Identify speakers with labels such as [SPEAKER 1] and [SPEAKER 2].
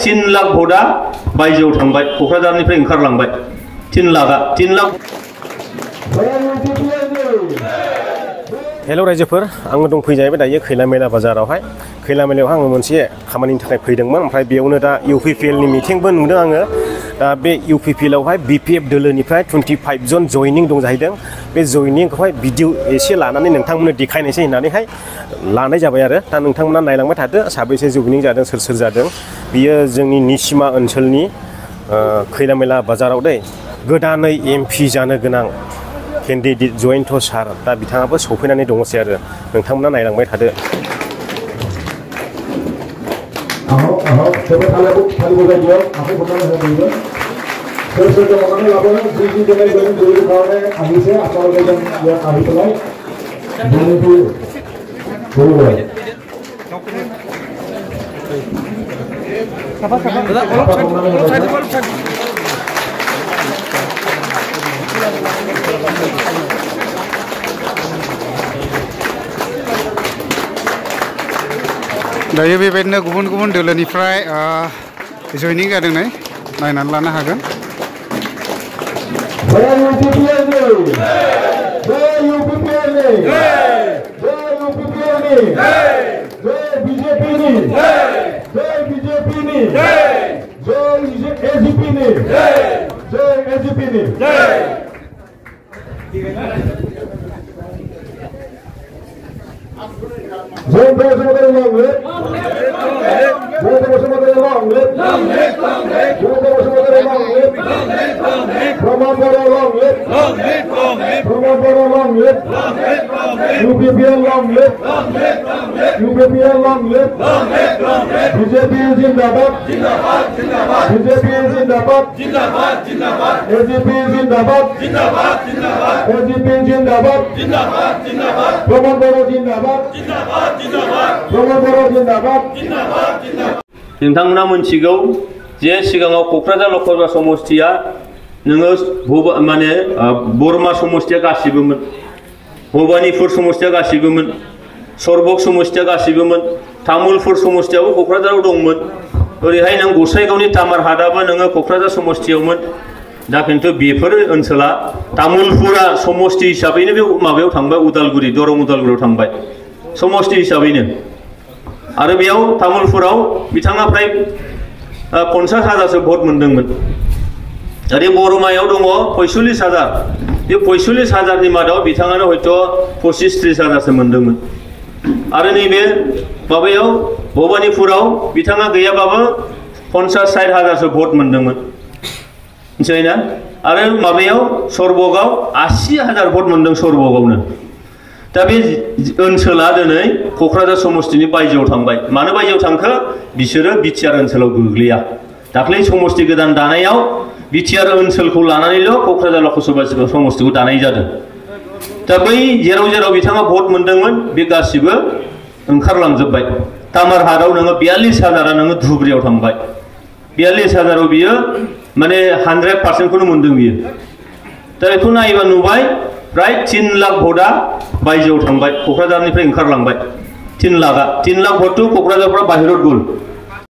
[SPEAKER 1] 3 लाख भटा बायजोआव थांबाय क'क्राझारनिफ्राय ओंखारलांबाय 3 लाख
[SPEAKER 2] हेल' रायजोफोर आङो दंफैयो जाहैबाय दायो खैला मैला बाजारावहाय खैला मैलायाव आङो मोनसे खामानिनि थाखाय फैदोंमोन ओमफ्राय बेयावनो दा UPPL नि मिटिंबो नुदों आङो दा बे UPPL आवहाय BPF दोलोनिफ्राय 25 जन जयनिं दं जाहैदों बे जयनिंखौहाय भिडिअ एसे लानानै नोंथांमोननो देखायनोसै होननानैहाय लानाय जाबाय आरो दा नोंथांमोना नायलांबाय थादो साबेसे जयनिं जादों सोर जादों बियो जोंनि निसिमा ओनसोलनि खैला मैला बाजाराव दै गोदानै MP जानो गोनां केन्डिडेट जयन्त सार दा बिथाङाबो सफैनानै दङसै आरो नोंथांमोना नायलांबाय थादो
[SPEAKER 3] दायो बेबायदिनो गुबुन गुबुन दोलोनिफ्राय जयनिं जादों नायनानै लानो हागोन
[SPEAKER 1] नोंथांमोना मोनथिगौ जे सिगाङाव क'क्राझार लकसभा समष्टिया नोङो माने बरमा समष्टिया गासिबोमोन भबानिपुर समष्टिया गासिबोमोन सरबक समष्टिया गासिबोमोन तामुलपुर समष्टियाबो क'क्राझाराव दंमोन ओरैहाय नों गसाइगावनि तामारहाटआबो नोङो क'क्राझार समष्टियावमोन दा खिन्थु बेफोर ओनसोला तामुलपुरा समष्टि हिसाबैनो बे माबायाव थांबाय उदालगुरि दरं उदालगुरियाव थांबाय समष्टि हिसाबैनो आरो बेयाव तामुलपुराव बिथाङा फ्राय 50,000सो भट मोनदोंमोन ओरै बरमायाव दङ 45,000 बे 45,000नि मादाव बिथाङानो हयथ' 25-30,000सो मोनदोंमोन आरो नैबे माबायाव भबानिपुराव बिथाङा गैयाबाबो 50-60,000सो भट मोनदोंमोन मिथिबायना आरो माबायाव सरबकआव 80,000 भट मोनदों सरबकआवनो दा बे ओनसोला दिनै क'क्राझार समष्टिनि बायजोआव थांबाय मानो बायजोआव थांखो बिसोरो बिटिआर ओनसोलाव गोग्लैया दाख्लै समष्टि गोदान दानायाव बिटिआर ओनसोलखौ लानानैल' क'क्राझार लकसभा समष्टिखौ दानाय जादों दा बै जेराव बिथाङा भट मोनदोंमोन बे गासिबो ओंखारलांजोबबाय तामारहाटआव नोङो 42,000 नोङो धुब्रियाव थांबाय 42,000आव बियो माने 100%खौनो मोनदों बियो दा बेखौ नायोबा नुबाय प्राय 3 लाख भटा बायजोआव थांबाय क'क्राझारनिफ्राय ओंखारलांबाय 3 लाख भटथ' क'क्राझारफ्रा बाहेराव गल